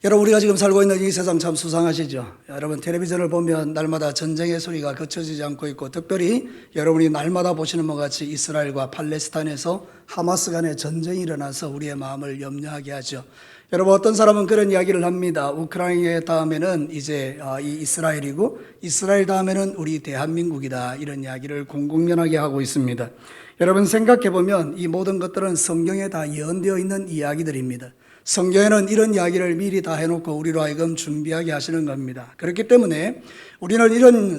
여러분, 우리가 지금 살고 있는 이 세상 참 수상하시죠? 여러분, 텔레비전을 보면 날마다 전쟁의 소리가 그쳐지지 않고 있고, 특별히 여러분이 날마다 보시는 것 같이 이스라엘과 팔레스타인에서 하마스 간의 전쟁이 일어나서 우리의 마음을 염려하게 하죠. 여러분, 어떤 사람은 그런 이야기를 합니다. 우크라이나 다음에는 이제 이 이스라엘이고, 이스라엘 다음에는 우리 대한민국이다, 이런 이야기를 공공연하게 하고 있습니다. 여러분, 생각해보면 이 모든 것들은 성경에 다 예언되어 있는 이야기들입니다. 성경에는 이런 이야기를 미리 다 해놓고 우리로 하여금 준비하게 하시는 겁니다. 그렇기 때문에 우리는 이런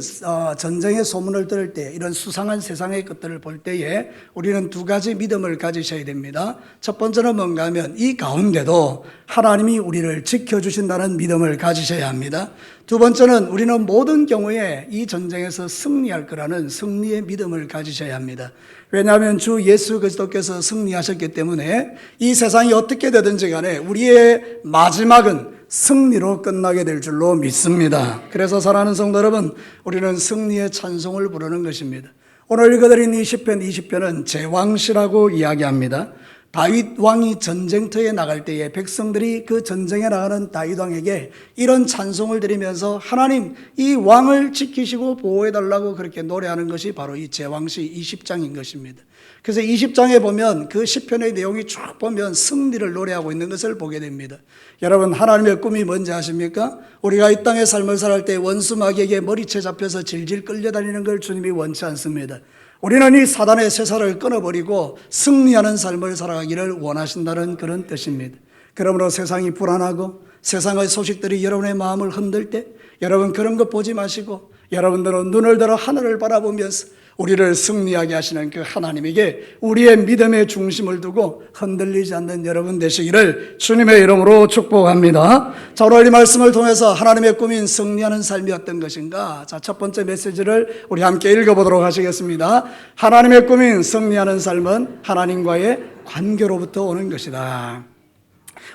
전쟁의 소문을 들을 때, 이런 수상한 세상의 것들을 볼 때에 우리는 두 가지 믿음을 가지셔야 됩니다. 첫 번째는 뭔가 하면 이 가운데도 하나님이 우리를 지켜주신다는 믿음을 가지셔야 합니다. 두 번째는 우리는 모든 경우에 이 전쟁에서 승리할 거라는 승리의 믿음을 가지셔야 합니다. 왜냐하면 주 예수 그리스도께서 승리하셨기 때문에 이 세상이 어떻게 되든지 간에 우리의 마지막은 승리로 끝나게 될 줄로 믿습니다. 그래서 사랑하는 성도 여러분, 우리는 승리의 찬송을 부르는 것입니다. 오늘 읽어드린 이 시편 20편은 제왕시라고 이야기합니다. 다윗 왕이 전쟁터에 나갈 때에 백성들이 그 전쟁에 나가는 다윗 왕에게 이런 찬송을 드리면서 하나님, 이 왕을 지키시고 보호해달라고 그렇게 노래하는 것이 바로 이 제왕시 20장인 것입니다. 그래서 20장에 보면 그 시편의 내용이 쭉 보면 승리를 노래하고 있는 것을 보게 됩니다. 여러분, 하나님의 꿈이 뭔지 아십니까? 우리가 이 땅의 삶을 살 때 원수 마귀에게 머리채 잡혀서 질질 끌려다니는 걸 주님이 원치 않습니다. 우리는 이 사단의 쇠사를 끊어버리고 승리하는 삶을 살아가기를 원하신다는 그런 뜻입니다. 그러므로 세상이 불안하고 세상의 소식들이 여러분의 마음을 흔들 때 여러분, 그런 것 보지 마시고 여러분들은 눈을 들어 하늘을 바라보면서 우리를 승리하게 하시는 그 하나님에게 우리의 믿음의 중심을 두고 흔들리지 않는 여러분 되시기를 주님의 이름으로 축복합니다. 자, 오늘 이 말씀을 통해서 하나님의 꿈인 승리하는 삶이 어떤 것인가? 자, 첫 번째 메시지를 우리 함께 읽어보도록 하시겠습니다. 하나님의 꿈인 승리하는 삶은 하나님과의 관계로부터 오는 것이다.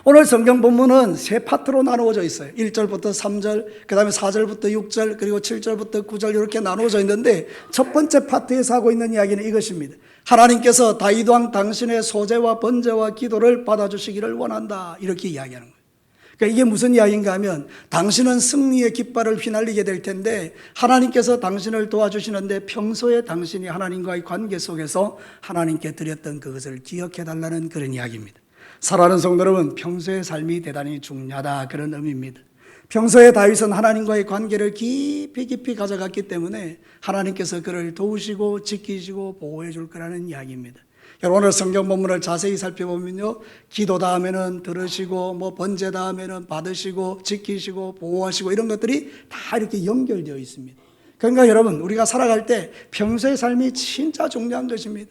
오늘 성경 본문은 세 파트로 나누어져 있어요. 1절부터 3절, 그 다음에 4절부터 6절, 그리고 7절부터 9절 이렇게 나누어져 있는데 첫 번째 파트에서 하고 있는 이야기는 이것입니다. 하나님께서 다윗 왕 당신의 소재와 번제와 기도를 받아주시기를 원한다, 이렇게 이야기하는 거예요. 그러니까 이게 무슨 이야기인가 하면 당신은 승리의 깃발을 휘날리게 될 텐데 하나님께서 당신을 도와주시는데 평소에 당신이 하나님과의 관계 속에서 하나님께 드렸던 그것을 기억해달라는 그런 이야기입니다. 사랑하는 성도 여러분, 평소의 삶이 대단히 중요하다, 그런 의미입니다. 평소에 다윗은 하나님과의 관계를 깊이 가져갔기 때문에 하나님께서 그를 도우시고 지키시고 보호해 줄 거라는 이야기입니다. 여러분, 오늘 성경 본문을 자세히 살펴보면요, 기도 다음에는 들으시고 번제 다음에는 받으시고 지키시고 보호하시고 이런 것들이 다 이렇게 연결되어 있습니다. 그러니까 여러분, 우리가 살아갈 때 평소의 삶이 진짜 중요한 것입니다.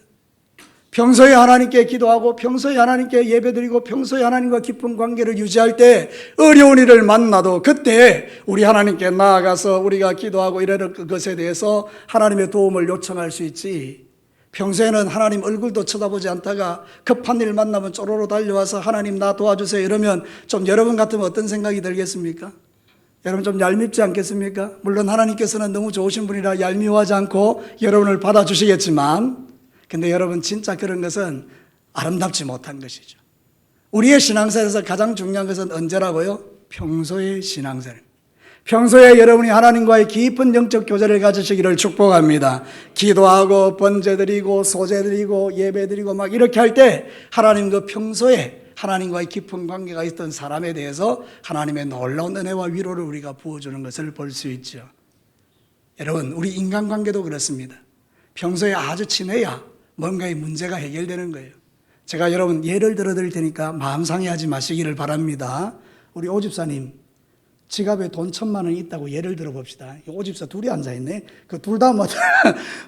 평소에 하나님께 기도하고 평소에 하나님께 예배드리고 평소에 하나님과 깊은 관계를 유지할 때 어려운 일을 만나도 그때 우리 하나님께 나아가서 우리가 기도하고 이러는 것에 대해서 하나님의 도움을 요청할 수 있지, 평소에는 하나님 얼굴도 쳐다보지 않다가 급한 일 만나면 쪼로로 달려와서 하나님 나 도와주세요 이러면 좀 여러분 같으면 어떤 생각이 들겠습니까? 여러분, 좀 얄밉지 않겠습니까? 물론 하나님께서는 너무 좋으신 분이라 얄미워하지 않고 여러분을 받아주시겠지만, 근데 여러분, 진짜 그런 것은 아름답지 못한 것이죠. 우리의 신앙생활에서 가장 중요한 것은 언제라고요? 평소의 신앙생활. 평소에 여러분이 하나님과의 깊은 영적 교제를 가지시기를 축복합니다. 기도하고 번제드리고 소제드리고 예배드리고 막 이렇게 할 때 하나님 그 평소에 하나님과의 깊은 관계가 있던 사람에 대해서 하나님의 놀라운 은혜와 위로를 우리가 부어주는 것을 볼 수 있죠. 여러분, 우리 인간관계도 그렇습니다. 평소에 아주 친해야 뭔가의 문제가 해결되는 거예요. 제가 여러분 예를 들어 드릴 테니까 마음 상해하지 마시기를 바랍니다. 우리 오집사님 지갑에 돈 1,000만 원이 있다고 예를 들어 봅시다. 오집사 둘이 앉아있네. 그 둘 다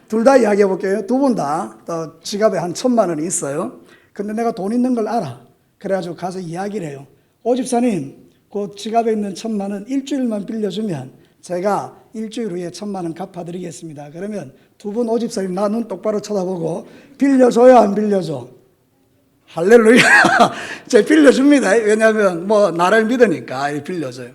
둘 다 이야기해 볼게요. 두 분 다 지갑에 한 1,000만 원이 있어요. 근데 내가 돈 있는 걸 알아. 그래가지고 가서 이야기를 해요. 오집사님, 그 지갑에 있는 1,000만 원 일주일만 빌려주면 제가 일주일 후에 1,000만 원 갚아드리겠습니다. 그러면 두 분 오집사님 나 눈 똑바로 쳐다보고 빌려줘요, 안 빌려줘? 할렐루야. 제가 빌려줍니다. 왜냐하면 나를 믿으니까 빌려줘요.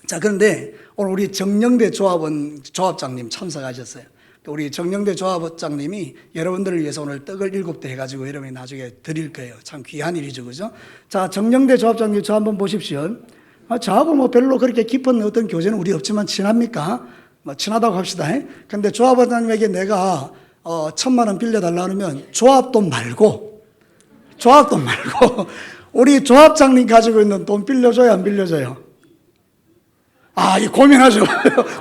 자, 그런데 오늘 우리 정영대 조합장님 참석하셨어요. 우리 정영대 조합장님이 여러분들을 위해서 오늘 떡을 7대 해가지고 여러분이 나중에 드릴 거예요. 참 귀한 일이죠, 그죠? 자, 정영대 조합장님 저 한번 보십시오. 저하고 뭐 별로 그렇게 깊은 어떤 교제는 우리 없지만 친합니까? 뭐 친하다고 합시다. 근데 조합원장님에게 내가 1,000만 원 빌려달라 하면 조합돈 말고 우리 조합장님 가지고 있는 돈 빌려줘요, 안 빌려줘요? 이 고민하죠.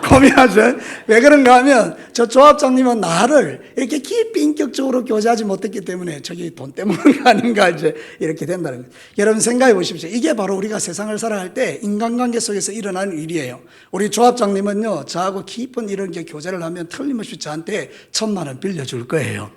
고민하죠. 왜 그런가 하면 저 조합장님은 나를 이렇게 깊이 인격적으로 교제하지 못했기 때문에 저기 돈 때문인가 아닌가 이제 이렇게 된다는 거예요. 여러분 생각해 보십시오. 이게 바로 우리가 세상을 살아갈 때 인간관계 속에서 일어나는 일이에요. 우리 조합장님은요, 저하고 깊은 이런 게 교제를 하면 틀림없이 저한테 1,000만 원 빌려줄 거예요.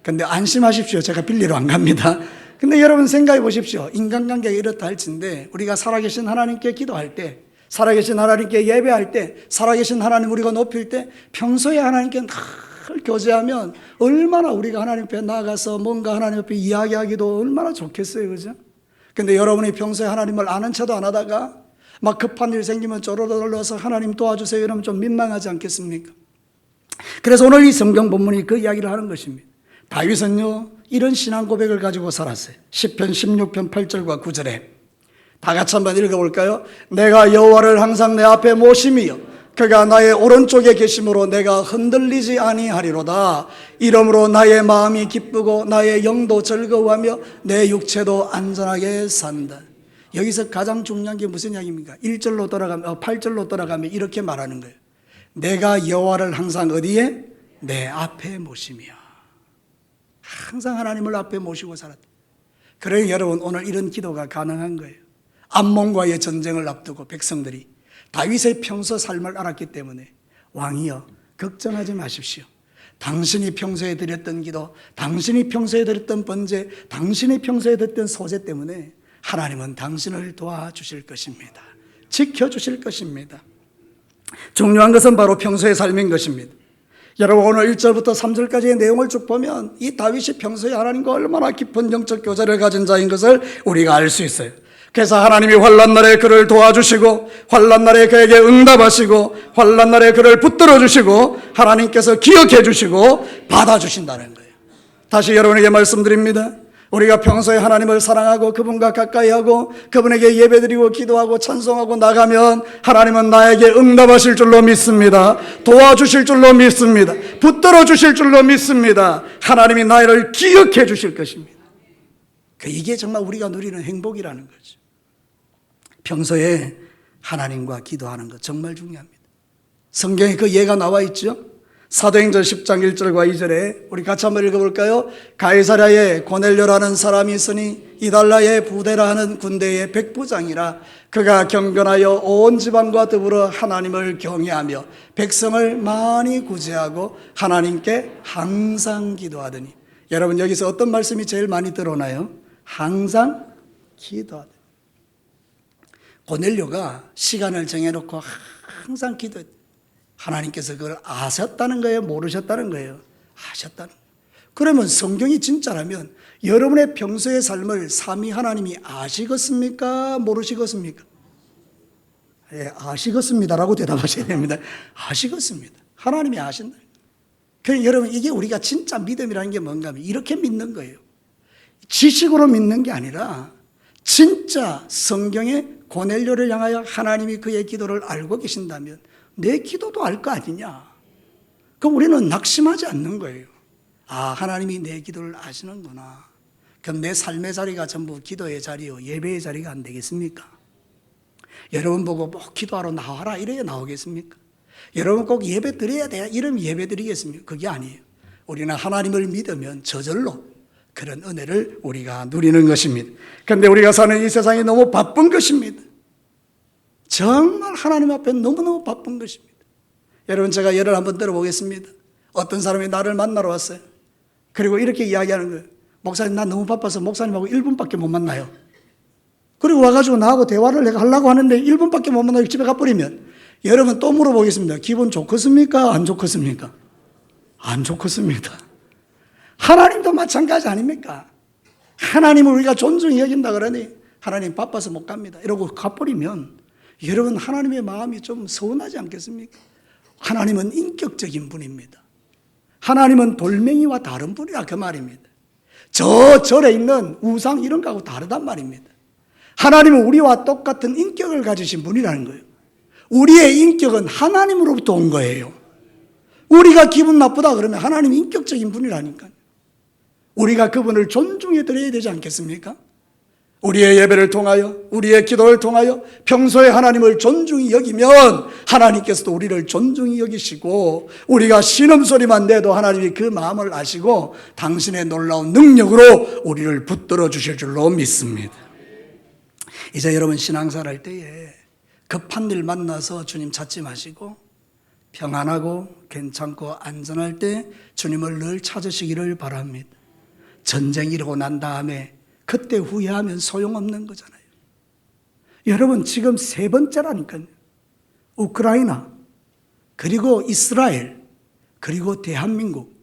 근데 안심하십시오. 제가 빌리러 안 갑니다. 근데 여러분 생각해 보십시오. 인간관계가 이렇다 할진데 우리가 살아계신 하나님께 기도할 때, 살아계신 하나님께 예배할 때, 살아계신 하나님 우리가 높일 때 평소에 하나님께 늘 교제하면 얼마나 우리가 하나님 앞에 나가서 뭔가 하나님 앞에 이야기하기도 얼마나 좋겠어요. 그죠? 근데 여러분이 평소에 하나님을 아는 척도 안 하다가 막 급한 일 생기면 쪼르르러서 하나님 도와주세요 이러면 좀 민망하지 않겠습니까? 그래서 오늘 이 성경 본문이 그 이야기를 하는 것입니다. 다윗은요 이런 신앙 고백을 가지고 살았어요. 시편 16편 8절과 9절에 다 같이 한번 읽어볼까요? 내가 여호와를 항상 내 앞에 모심이여 그가 나의 오른쪽에 계심으로 내가 흔들리지 아니하리로다. 이러므로 나의 마음이 기쁘고 나의 영도 즐거워하며 내 육체도 안전하게 산다. 여기서 가장 중요한 게 무슨 이야기입니까? 1절로 돌아가면 8절로 돌아가면 이렇게 말하는 거예요. 내가 여호와를 항상 어디에? 내 앞에 모심이야. 항상 하나님을 앞에 모시고 살았다. 그래요 여러분, 오늘 이런 기도가 가능한 거예요. 암몬과의 전쟁을 앞두고 백성들이 다윗의 평소 삶을 알았기 때문에 왕이여 걱정하지 마십시오. 당신이 평소에 드렸던 기도, 당신이 평소에 드렸던 번제, 당신이 평소에 드렸던 소제 때문에 하나님은 당신을 도와주실 것입니다. 지켜주실 것입니다. 중요한 것은 바로 평소의 삶인 것입니다. 여러분 오늘 1절부터 3절까지의 내용을 쭉 보면 이 다윗이 평소에 하나님과 얼마나 깊은 영적 교제를 가진 자인 것을 우리가 알 수 있어요. 그래서 하나님이 환난 날에 그를 도와주시고 환난 날에 그에게 응답하시고 환난 날에 그를 붙들어 주시고 하나님께서 기억해 주시고 받아주신다는 거예요. 다시 여러분에게 말씀드립니다. 우리가 평소에 하나님을 사랑하고 그분과 가까이하고 그분에게 예배드리고 기도하고 찬송하고 나가면 하나님은 나에게 응답하실 줄로 믿습니다. 도와주실 줄로 믿습니다. 붙들어 주실 줄로 믿습니다. 하나님이 나를 기억해 주실 것입니다. 이게 정말 우리가 누리는 행복이라는 거죠. 평소에 하나님과 기도하는 것 정말 중요합니다. 성경에 그 예가 나와 있죠. 사도행전 10장 1절과 2절에 우리 같이 한번 읽어볼까요? 가이사랴에 고넬료라는 사람이 있으니 이달라의 부대라 하는 군대의 백부장이라. 그가 경건하여 온 지방과 더불어 하나님을 경외하며 백성을 많이 구제하고 하나님께 항상 기도하더니. 여러분 여기서 어떤 말씀이 제일 많이 들어오나요? 항상 기도하더니. 고넬료가 시간을 정해놓고 항상 기도했다. 하나님께서 그걸 아셨다는 거예요? 모르셨다는 거예요? 아셨다는 거예요. 그러면 성경이 진짜라면 여러분의 평소의 삶을 삼위 하나님이 아시겠습니까? 모르시겠습니까? 예, 아시겠습니다라고 대답하셔야 됩니다. 아시겠습니다. 하나님이 아신다. 그러니까 여러분 이게 우리가 진짜 믿음이라는 게 뭔가 하면 이렇게 믿는 거예요. 지식으로 믿는 게 아니라 진짜 성경에 고넬료를 향하여 하나님이 그의 기도를 알고 계신다면 내 기도도 알 거 아니냐. 그럼 우리는 낙심하지 않는 거예요. 하나님이 내 기도를 아시는구나. 그럼 내 삶의 자리가 전부 기도의 자리요 예배의 자리가 안 되겠습니까? 여러분 보고 뭐 기도하러 나와라 이래야 나오겠습니까? 여러분 꼭 예배 드려야 돼 이러면 예배 드리겠습니까? 그게 아니에요. 우리는 하나님을 믿으면 저절로 그런 은혜를 우리가 누리는 것입니다. 그런데 우리가 사는 이 세상이 너무 바쁜 것입니다. 정말 하나님 앞에 너무너무 바쁜 것입니다. 여러분 제가 예를 한번 들어보겠습니다. 어떤 사람이 나를 만나러 왔어요. 그리고 이렇게 이야기하는 거예요. 목사님 나 너무 바빠서 목사님하고 1분밖에 못 만나요. 그리고 와가지고 나하고 대화를 내가 하려고 하는데 1분밖에 못 만나고 집에 가버리면 여러분 또 물어보겠습니다. 기분 좋겠습니까? 안 좋겠습니까? 안 좋겠습니다. 하나님도 마찬가지 아닙니까? 하나님을 우리가 존중히 여긴다 그러니 하나님 바빠서 못 갑니다 이러고 가버리면 여러분 하나님의 마음이 좀 서운하지 않겠습니까? 하나님은 인격적인 분입니다. 하나님은 돌멩이와 다른 분이라 그 말입니다. 저 절에 있는 우상 이런 거하고 다르단 말입니다. 하나님은 우리와 똑같은 인격을 가지신 분이라는 거예요. 우리의 인격은 하나님으로부터 온 거예요. 우리가 기분 나쁘다 그러면 하나님 인격적인 분이라니까요. 우리가 그분을 존중해 드려야 되지 않겠습니까? 우리의 예배를 통하여, 우리의 기도를 통하여 평소에 하나님을 존중히 여기면 하나님께서도 우리를 존중히 여기시고, 우리가 신음소리만 내도 하나님이 그 마음을 아시고 당신의 놀라운 능력으로 우리를 붙들어 주실 줄로 믿습니다. 이제 여러분 신앙생활 할 때에 급한 일 만나서 주님 찾지 마시고 평안하고 괜찮고 안전할 때 주님을 늘 찾으시기를 바랍니다. 전쟁이 일어나고 난 다음에 그때 후회하면 소용없는 거잖아요. 여러분 지금 세 번째라니까요. 우크라이나, 그리고 이스라엘, 그리고 대한민국.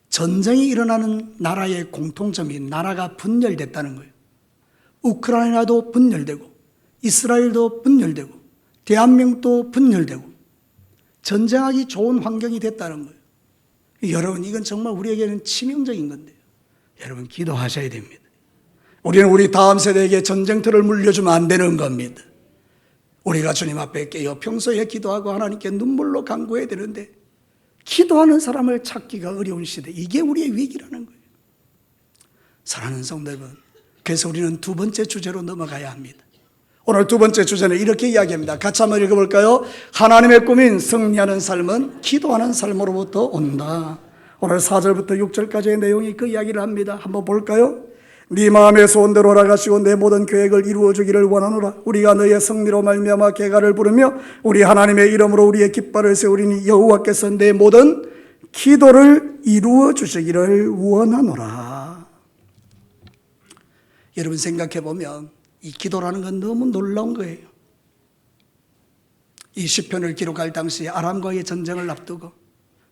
전쟁이 일어나는 나라의 공통점이 나라가 분열됐다는 거예요. 우크라이나도 분열되고 이스라엘도 분열되고 대한민국도 분열되고 전쟁하기 좋은 환경이 됐다는 거예요. 여러분 이건 정말 우리에게는 치명적인 건데요. 여러분 기도하셔야 됩니다. 우리는 우리 다음 세대에게 전쟁터를 물려주면 안 되는 겁니다. 우리가 주님 앞에 깨어 평소에 기도하고 하나님께 눈물로 간구해야 되는데 기도하는 사람을 찾기가 어려운 시대, 이게 우리의 위기라는 거예요. 사랑하는 성도 여러분, 그래서 우리는 두 번째 주제로 넘어가야 합니다. 오늘 두 번째 주제는 이렇게 이야기합니다. 같이 한번 읽어볼까요? 하나님의 꿈인 승리하는 삶은 기도하는 삶으로부터 온다. 오늘 4절부터 6절까지의 내용이 그 이야기를 합니다. 한번 볼까요? 네 마음의 소원대로 돌아가시고 내 모든 계획을 이루어 주기를 원하노라. 우리가 너의 승리로 말미암아 개가를 부르며 우리 하나님의 이름으로 우리의 깃발을 세우리니 여호와께서 내 모든 기도를 이루어 주시기를 원하노라. 여러분 생각해 보면 이 기도라는 건 너무 놀라운 거예요. 이 시편을 기록할 당시 아람과의 전쟁을 앞두고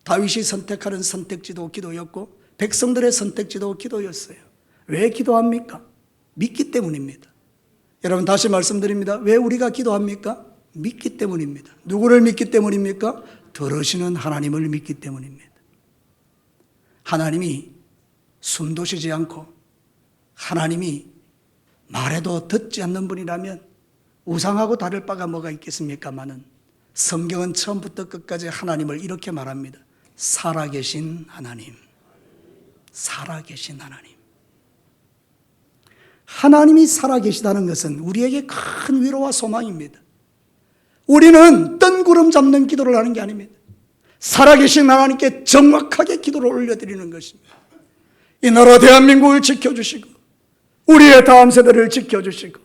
다윗이 선택하는 선택지도 기도였고 백성들의 선택지도 기도였어요. 왜 기도합니까? 믿기 때문입니다. 여러분 다시 말씀드립니다. 왜 우리가 기도합니까? 믿기 때문입니다. 누구를 믿기 때문입니까? 들으시는 하나님을 믿기 때문입니다. 하나님이 숨도 쉬지 않고 하나님이 말해도 듣지 않는 분이라면 우상하고 다를 바가 뭐가 있겠습니까마는 성경은 처음부터 끝까지 하나님을 이렇게 말합니다. 살아계신 하나님, 살아계신 하나님. 하나님이 살아계시다는 것은 우리에게 큰 위로와 소망입니다. 우리는 뜬구름 잡는 기도를 하는 게 아닙니다. 살아계신 하나님께 정확하게 기도를 올려드리는 것입니다. 이 나라 대한민국을 지켜주시고 우리의 다음 세대를 지켜주시고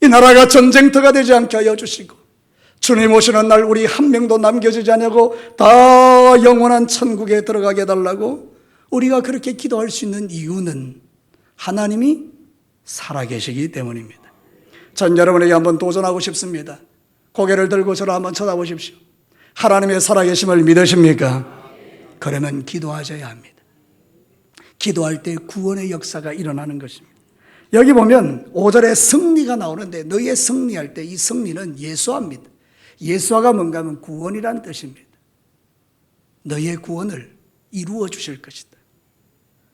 이 나라가 전쟁터가 되지 않게 하여 주시고 주님 오시는 날 우리 한 명도 남겨지지 않냐고 다 영원한 천국에 들어가게 해달라고 우리가 그렇게 기도할 수 있는 이유는 하나님이 살아계시기 때문입니다. 전 여러분에게 한번 도전하고 싶습니다. 고개를 들고 저를 한번 쳐다보십시오. 하나님의 살아계심을 믿으십니까? 그러면 기도하셔야 합니다. 기도할 때 구원의 역사가 일어나는 것입니다. 여기 보면 5절에 승리가 나오는데 너의 승리할 때 이 승리는 예수화입니다. 예수화가 뭔가 하면 구원이라는 뜻입니다. 너의 구원을 이루어 주실 것이다.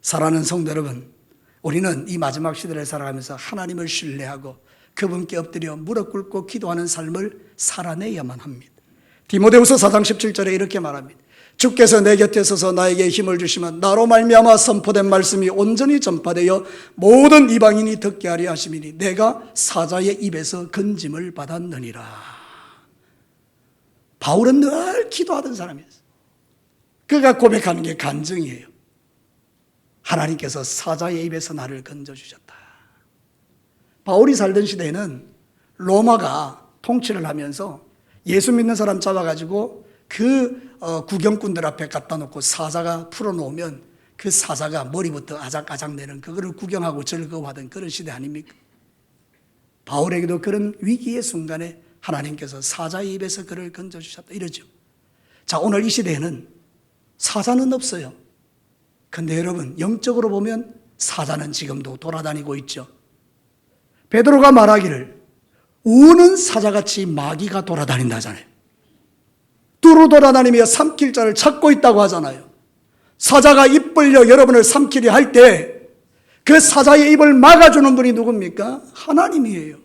사랑하는 성도 여러분, 우리는 이 마지막 시대를 살아가면서 하나님을 신뢰하고 그분께 엎드려 무릎 꿇고 기도하는 삶을 살아내야만 합니다. 디모데후서 4장 17절에 이렇게 말합니다. 주께서 내 곁에 서서 나에게 힘을 주시면 나로 말미암아 선포된 말씀이 온전히 전파되어 모든 이방인이 듣게 하려 하심이니 내가 사자의 입에서 건짐을 받았느니라. 바울은 늘 기도하던 사람이었어요. 그가 고백하는 게 간증이에요. 하나님께서 사자의 입에서 나를 건져주셨다. 바울이 살던 시대에는 로마가 통치를 하면서 예수 믿는 사람 잡아가지고 그 구경꾼들 앞에 갖다 놓고 사자가 풀어놓으면 그 사자가 머리부터 아작아작 내는 그거를 구경하고 즐거워하던 그런 시대 아닙니까? 바울에게도 그런 위기의 순간에 하나님께서 사자의 입에서 그를 건져주셨다 이러죠. 자, 오늘 이 시대에는 사자는 없어요. 근데 여러분 영적으로 보면 사자는 지금도 돌아다니고 있죠. 베드로가 말하기를 우는 사자같이 마귀가 돌아다닌다잖아요. 두루 돌아다니며 삼킬 자를 찾고 있다고 하잖아요. 사자가 입 벌려 여러분을 삼키려 할 때 그 사자의 입을 막아주는 분이 누굽니까? 하나님이에요.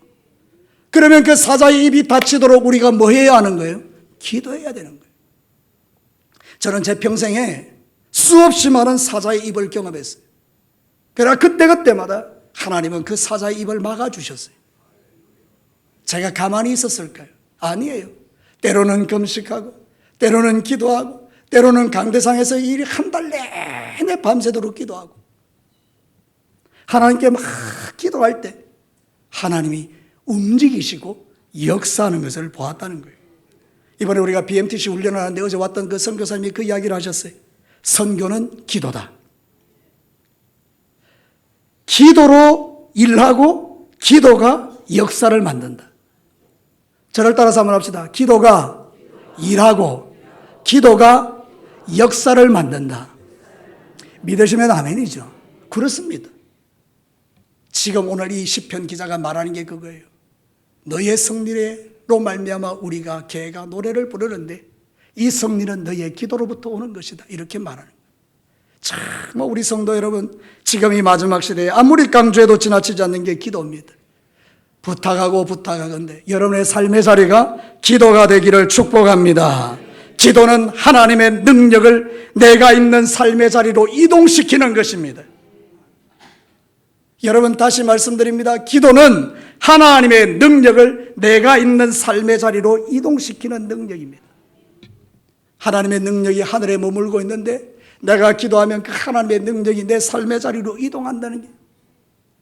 그러면 그 사자의 입이 닫히도록 우리가 뭐 해야 하는 거예요? 기도해야 되는 거예요. 저는 제 평생에 수없이 많은 사자의 입을 경험했어요. 그러나 그때그때마다 하나님은 그 사자의 입을 막아주셨어요. 제가 가만히 있었을까요? 아니에요. 때로는 금식하고, 때로는 기도하고, 때로는 강대상에서 일 한 달 내내 밤새도록 기도하고, 하나님께 막 기도할 때 하나님이 움직이시고 역사하는 것을 보았다는 거예요. 이번에 우리가 BMTC 훈련을 하는데 어제 왔던 그 선교사님이 그 이야기를 하셨어요. 선교는 기도다. 기도로 일하고 기도가 역사를 만든다. 저를 따라서 한번 합시다. 기도가 일하고 기도가 역사를 만든다. 믿으시면 아멘이죠. 그렇습니다. 지금 오늘 이 시편 기자가 말하는 게 그거예요. 너의 승리로 말미암아 우리가 개가 노래를 부르는데 이 승리는 너의 기도로부터 오는 것이다. 이렇게 말하는 거예요. 정말 우리 성도 여러분, 지금 이 마지막 시대에 아무리 강조해도 지나치지 않는 게 기도입니다. 부탁하건대 여러분의 삶의 자리가 기도가 되기를 축복합니다. 기도는 하나님의 능력을 내가 있는 삶의 자리로 이동시키는 것입니다. 여러분, 다시 말씀드립니다. 기도는 하나님의 능력을 내가 있는 삶의 자리로 이동시키는 능력입니다. 하나님의 능력이 하늘에 머물고 있는데 내가 기도하면 그 하나님의 능력이 내 삶의 자리로 이동한다는 게,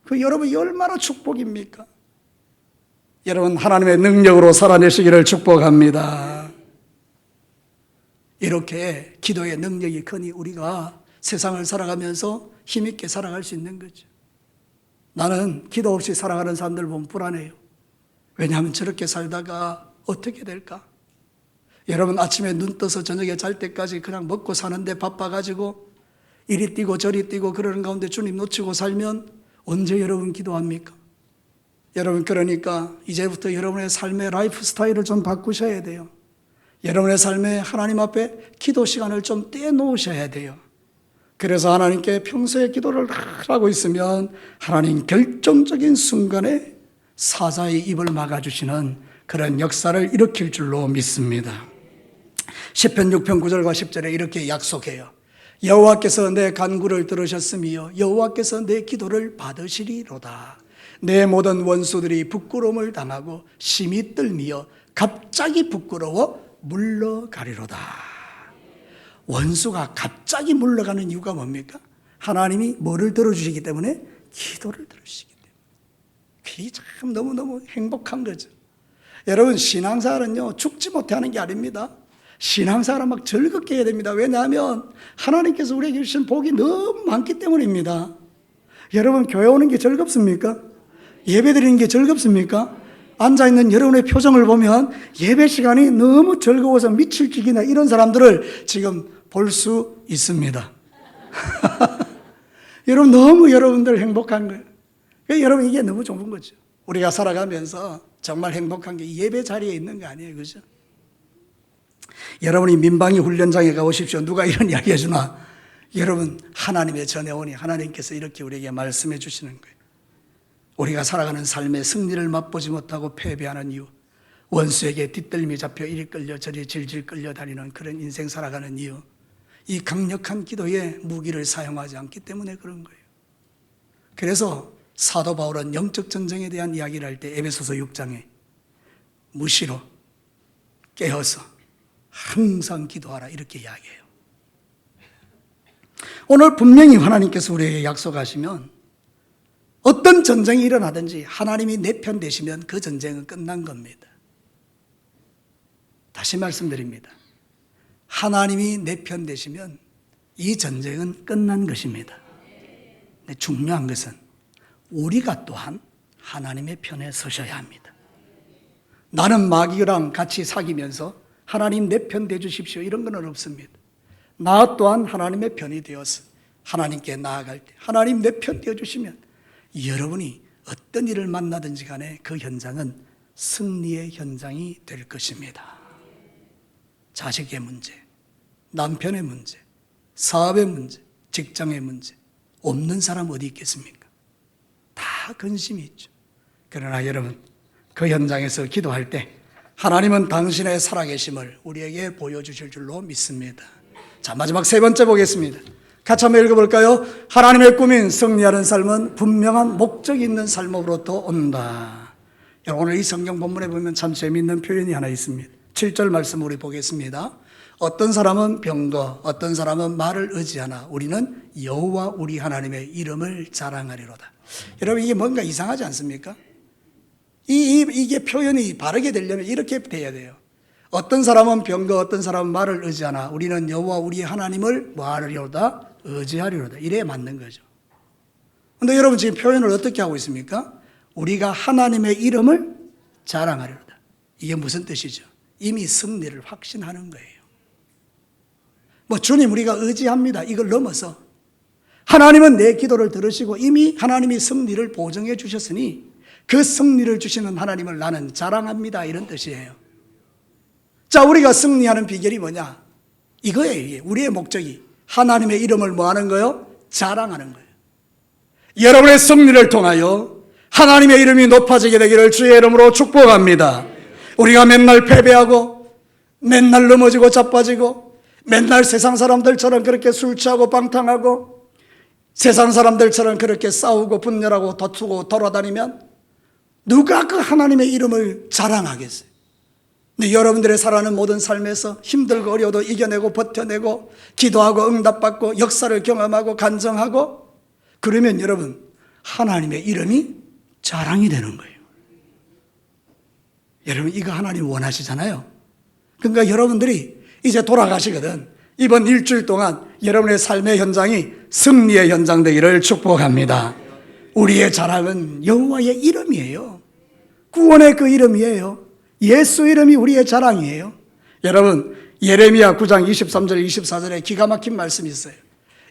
그 여러분이 얼마나 축복입니까? 여러분, 하나님의 능력으로 살아내시기를 축복합니다. 이렇게 기도의 능력이 크니 우리가 세상을 살아가면서 힘있게 살아갈 수 있는 거죠. 나는 기도 없이 살아가는 사람들 보면 불안해요. 왜냐하면 저렇게 살다가 어떻게 될까? 여러분, 아침에 눈 떠서 저녁에 잘 때까지 그냥 먹고 사는데 바빠가지고 이리 뛰고 저리 뛰고 그러는 가운데 주님 놓치고 살면 언제 여러분 기도합니까? 여러분, 그러니까 이제부터 여러분의 삶의 라이프 스타일을 좀 바꾸셔야 돼요. 여러분의 삶에 하나님 앞에 기도 시간을 좀 떼놓으셔야 돼요. 그래서 하나님께 평소에 기도를 하고 있으면 하나님 결정적인 순간에 사자의 입을 막아주시는 그런 역사를 일으킬 줄로 믿습니다. 시편 6편 9절과 10절에 이렇게 약속해요. 여호와께서 내 간구를 들으셨으며 여호와께서 내 기도를 받으시리로다. 내 모든 원수들이 부끄러움을 당하고 심히 떨미어 갑자기 부끄러워 물러가리로다. 원수가 갑자기 물러가는 이유가 뭡니까? 하나님이 뭐를 들어주시기 때문에? 기도를 들어주시기 때문에. 그게 참 너무너무 행복한 거죠. 여러분, 신앙생활은요 죽지 못해 하는 게 아닙니다. 신앙생활은 막 즐겁게 해야 됩니다. 왜냐하면 하나님께서 우리에게 주신 복이 너무 많기 때문입니다. 여러분, 교회 오는 게 즐겁습니까? 예배 드리는 게 즐겁습니까? 앉아있는 여러분의 표정을 보면 예배 시간이 너무 즐거워서 미칠 기기나 이런 사람들을 지금 볼 수 있습니다. 여러분, 너무 여러분들 행복한 거예요. 여러분, 이게 너무 좋은 거죠. 우리가 살아가면서 정말 행복한 게 예배 자리에 있는 거 아니에요, 그죠? 여러분이 민방위 훈련장에 가보십시오. 누가 이런 이야기 해주나? 여러분, 하나님의 전해오니 하나님께서 이렇게 우리에게 말씀해 주시는 거예요. 우리가 살아가는 삶의 승리를 맛보지 못하고 패배하는 이유, 원수에게 뒷덜미 잡혀 이리 끌려 저리 질질 끌려다니는 그런 인생 살아가는 이유, 이 강력한 기도에 무기를 사용하지 않기 때문에 그런 거예요. 그래서 사도 바울은 영적 전쟁에 대한 이야기를 할 때 에베소서 6장에 무시로 깨어서 항상 기도하라 이렇게 이야기해요. 오늘 분명히 하나님께서 우리에게 약속하시면 어떤 전쟁이 일어나든지 하나님이 내 편 되시면 그 전쟁은 끝난 겁니다. 다시 말씀드립니다. 하나님이 내 편 되시면 이 전쟁은 끝난 것입니다. 근데 중요한 것은 우리가 또한 하나님의 편에 서셔야 합니다. 나는 마귀랑 같이 사귀면서 하나님 내 편 되주십시오 이런 건 없습니다. 나 또한 하나님의 편이 되어서 하나님께 나아갈 때 하나님 내 편 되어주시면 여러분이 어떤 일을 만나든지 간에 그 현장은 승리의 현장이 될 것입니다. 자식의 문제, 남편의 문제, 사업의 문제, 직장의 문제 없는 사람 어디 있겠습니까? 다 근심이 있죠. 그러나 여러분, 그 현장에서 기도할 때 하나님은 당신의 살아계심을 우리에게 보여주실 줄로 믿습니다. 자, 마지막 세 번째 보겠습니다. 같이 한번 읽어볼까요? 하나님의 꿈인 승리하는 삶은 분명한 목적이 있는 삶으로부터 온다. 오늘 이 성경 본문에 보면 참 재미있는 표현이 하나 있습니다. 7절 말씀 우리 보겠습니다. 어떤 사람은 병거, 어떤 사람은 말을 의지하나 우리는 여호와 우리 하나님의 이름을 자랑하리로다. 여러분, 이게 뭔가 이상하지 않습니까? 이게 표현이 바르게 되려면 이렇게 돼야 돼요. 어떤 사람은 병거, 어떤 사람은 말을 의지하나 우리는 여호와 우리 하나님을 뭐하리로다? 의지하리로다. 이래야 맞는 거죠. 그런데 여러분, 지금 표현을 어떻게 하고 있습니까? 우리가 하나님의 이름을 자랑하리로다. 이게 무슨 뜻이죠? 이미 승리를 확신하는 거예요. 주님 우리가 의지합니다. 이걸 넘어서 하나님은 내 기도를 들으시고 이미 하나님이 승리를 보증해 주셨으니 그 승리를 주시는 하나님을 나는 자랑합니다. 이런 뜻이에요. 자, 우리가 승리하는 비결이 뭐냐? 이거예요. 이게 우리의 목적이 하나님의 이름을 뭐 하는 거예요? 자랑하는 거예요. 여러분의 승리를 통하여 하나님의 이름이 높아지게 되기를 주의 이름으로 축복합니다. 우리가 맨날 패배하고 맨날 넘어지고 자빠지고 맨날 세상 사람들처럼 그렇게 술 취하고 방탕하고 세상 사람들처럼 그렇게 싸우고 분열하고 다투고 돌아다니면 누가 그 하나님의 이름을 자랑하겠어요? 근데 여러분들의 살아가는 모든 삶에서 힘들고 어려워도 이겨내고 버텨내고 기도하고 응답받고 역사를 경험하고 간증하고 그러면 여러분 하나님의 이름이 자랑이 되는 거예요. 여러분 이거 하나님 원하시잖아요. 그러니까 여러분들이 이제 돌아가시거든. 이번 일주일 동안 여러분의 삶의 현장이 승리의 현장 되기를 축복합니다. 우리의 자랑은 여호와의 이름이에요. 구원의 그 이름이에요. 예수 이름이 우리의 자랑이에요. 여러분 예레미야 9장 23절 24절에 기가 막힌 말씀이 있어요.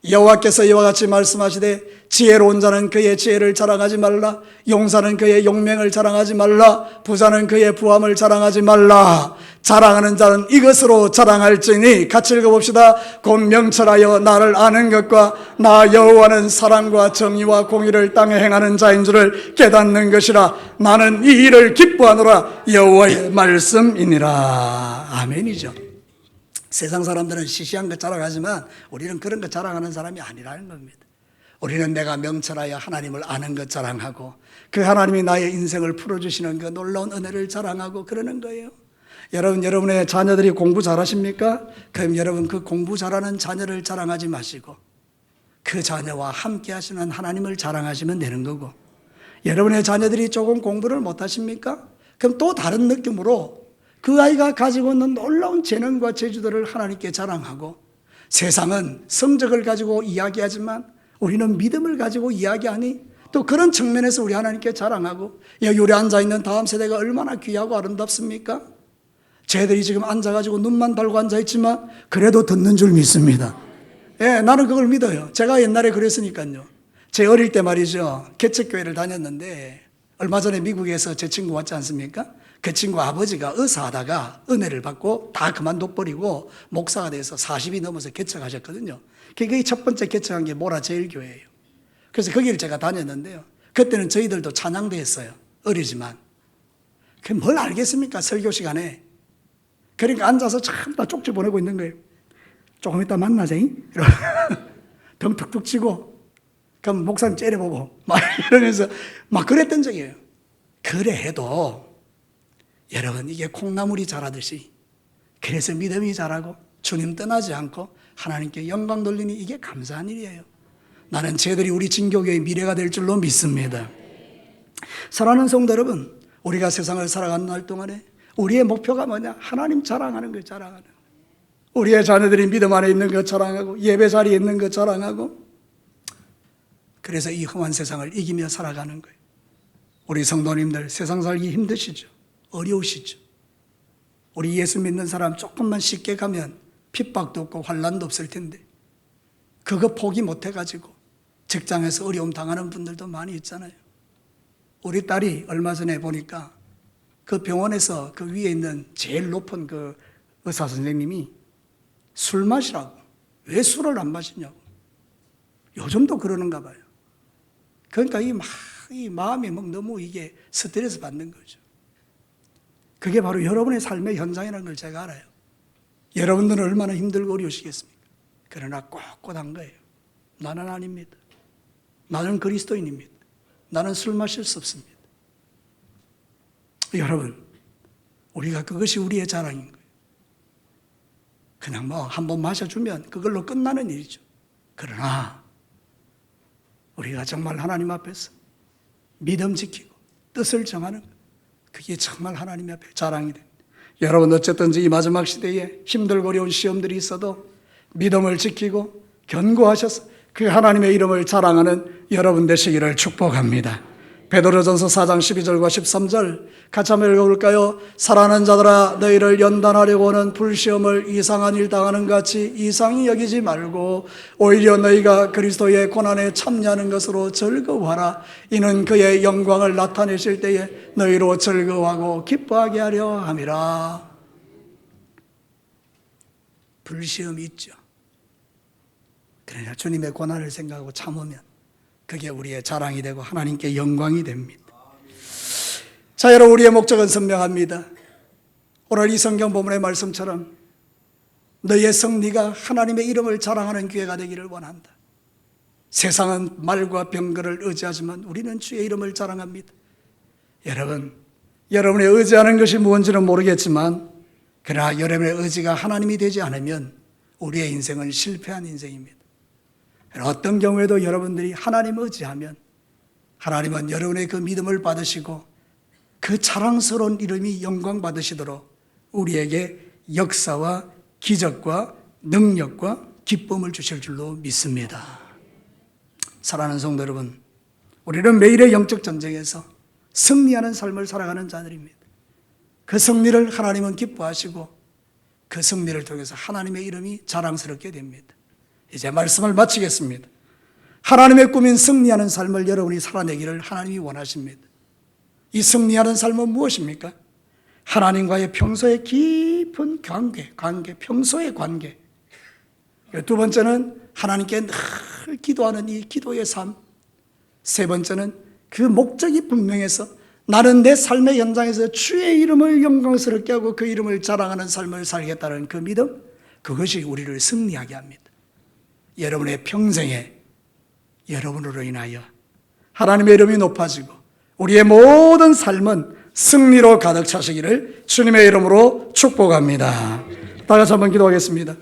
여호와께서 이와 같이 말씀하시되 지혜로운 자는 그의 지혜를 자랑하지 말라. 용사는 그의 용맹을 자랑하지 말라. 부자는 그의 부함을 자랑하지 말라. 자랑하는 자는 이것으로 자랑할지니 같이 읽어봅시다. 곧 명철하여 나를 아는 것과 나 여호와는 사랑과 정의와 공의를 땅에 행하는 자인 줄을 깨닫는 것이라. 나는 이 일을 기뻐하노라. 여호와의 말씀이니라. 아멘이죠. 세상 사람들은 시시한 것 자랑하지만 우리는 그런 것 자랑하는 사람이 아니라는 겁니다. 우리는 내가 명철하여 하나님을 아는 것 자랑하고 그 하나님이 나의 인생을 풀어주시는 그 놀라운 은혜를 자랑하고 그러는 거예요. 여러분, 여러분의 자녀들이 공부 잘하십니까? 그럼 여러분 그 공부 잘하는 자녀를 자랑하지 마시고 그 자녀와 함께 하시는 하나님을 자랑하시면 되는 거고, 여러분의 자녀들이 조금 공부를 못하십니까? 그럼 또 다른 느낌으로 그 아이가 가지고 있는 놀라운 재능과 재주들을 하나님께 자랑하고, 세상은 성적을 가지고 이야기하지만 우리는 믿음을 가지고 이야기하니 또 그런 측면에서 우리 하나님께 자랑하고, 여기 우리 앉아있는 다음 세대가 얼마나 귀하고 아름답습니까? 쟤들이 지금 앉아가지고 눈만 달고 앉아있지만 그래도 듣는 줄 믿습니다. 예, 나는 그걸 믿어요. 제가 옛날에 그랬으니까요. 제 어릴 때 말이죠, 개척교회를 다녔는데 얼마 전에 미국에서 제 친구 왔지 않습니까? 그 친구 아버지가 의사하다가 은혜를 받고 다 그만둬버리고 목사가 돼서 40이 넘어서 개척하셨거든요. 그게 첫 번째 개척한 게 모라제일교회예요. 그래서 거기를 제가 다녔는데요. 그때는 저희들도 찬양대 했어요. 어리지만. 그게 뭘 알겠습니까? 설교 시간에. 그러니까 앉아서 참 다 쪽지 보내고 있는 거예요. 조금 이따 만나자잉? 병 툭툭 치고, 그럼 목사님 째려보고, 막 이러면서 막 그랬던 적이에요. 그래 해도 여러분 이게 콩나물이 자라듯이, 그래서 믿음이 자라고 주님 떠나지 않고 하나님께 영광 돌리니 이게 감사한 일이에요. 나는 쟤들이 우리 진교교의 미래가 될 줄로 믿습니다. 사랑하는 성도 여러분, 우리가 세상을 살아가는 날 동안에 우리의 목표가 뭐냐? 하나님 자랑하는 거, 자랑하는 거. 우리의 자녀들이 믿음 안에 있는 것 자랑하고 예배 자리에 있는 것 자랑하고, 그래서 이 험한 세상을 이기며 살아가는 거예요. 우리 성도님들 세상 살기 힘드시죠? 어려우시죠? 우리 예수 믿는 사람 조금만 쉽게 가면 핍박도 없고 환난도 없을 텐데 그거 포기 못 해가지고 직장에서 어려움 당하는 분들도 많이 있잖아요. 우리 딸이 얼마 전에 보니까 그 병원에서 그 위에 있는 제일 높은 그 의사 선생님이 술 마시라고, 왜 술을 안 마시냐고. 요즘도 그러는가 봐요. 그러니까 이 이 마음이 막 너무 이게 스트레스 받는 거죠. 그게 바로 여러분의 삶의 현장이라는 걸 제가 알아요. 여러분들은 얼마나 힘들고 어려우시겠습니까? 그러나 꼿꼿한 거예요. 나는 아닙니다. 나는 그리스도인입니다. 나는 술 마실 수 없습니다. 여러분, 우리가 그것이 우리의 자랑인 거예요. 그냥 뭐 한 번 마셔주면 그걸로 끝나는 일이죠. 그러나 우리가 정말 하나님 앞에서 믿음 지키고 뜻을 정하는 것, 그게 정말 하나님 앞에 자랑이 됩니다. 여러분, 어쨌든지 이 마지막 시대에 힘들고 어려운 시험들이 있어도 믿음을 지키고 견고하셔서 그 하나님의 이름을 자랑하는 여러분 되시기를 축복합니다. 베드로전서 4장 12절과 13절 같이 한번 읽어볼까요? 사랑하는 자들아, 너희를 연단하려고 하는 불시험을 이상한 일 당하는 같이 이상히 여기지 말고 오히려 너희가 그리스도의 고난에 참여하는 것으로 즐거워하라. 이는 그의 영광을 나타내실 때에 너희로 즐거워하고 기뻐하게 하려 함이라. 불시험이 있죠. 그러나 주님의 고난을 생각하고 참으면 그게 우리의 자랑이 되고 하나님께 영광이 됩니다. 자, 여러분, 우리의 목적은 선명합니다. 오늘 이 성경 본문의 말씀처럼 너희의 승리가 하나님의 이름을 자랑하는 기회가 되기를 원한다. 세상은 말과 병거를 의지하지만 우리는 주의 이름을 자랑합니다. 여러분, 여러분의 의지하는 것이 무엇인지는 모르겠지만 그러나 여러분의 의지가 하나님이 되지 않으면 우리의 인생은 실패한 인생입니다. 어떤 경우에도 여러분들이 하나님 의지하면 하나님은 여러분의 그 믿음을 받으시고 그 자랑스러운 이름이 영광 받으시도록 우리에게 역사와 기적과 능력과 기쁨을 주실 줄로 믿습니다. 사랑하는 성도 여러분, 우리는 매일의 영적 전쟁에서 승리하는 삶을 살아가는 자들입니다. 그 승리를 하나님은 기뻐하시고 그 승리를 통해서 하나님의 이름이 자랑스럽게 됩니다. 이제 말씀을 마치겠습니다. 하나님의 꿈인 승리하는 삶을 여러분이 살아내기를 하나님이 원하십니다. 이 승리하는 삶은 무엇입니까? 하나님과의 평소의 깊은 관계, 평소의 관계. 두 번째는 하나님께 늘 기도하는 이 기도의 삶. 세 번째는 그 목적이 분명해서 나는 내 삶의 현장에서 주의 이름을 영광스럽게 하고 그 이름을 자랑하는 삶을 살겠다는 그 믿음, 그것이 우리를 승리하게 합니다. 여러분의 평생에 여러분으로 인하여 하나님의 이름이 높아지고 우리의 모든 삶은 승리로 가득 차시기를 주님의 이름으로 축복합니다. 다 같이 한번 기도하겠습니다.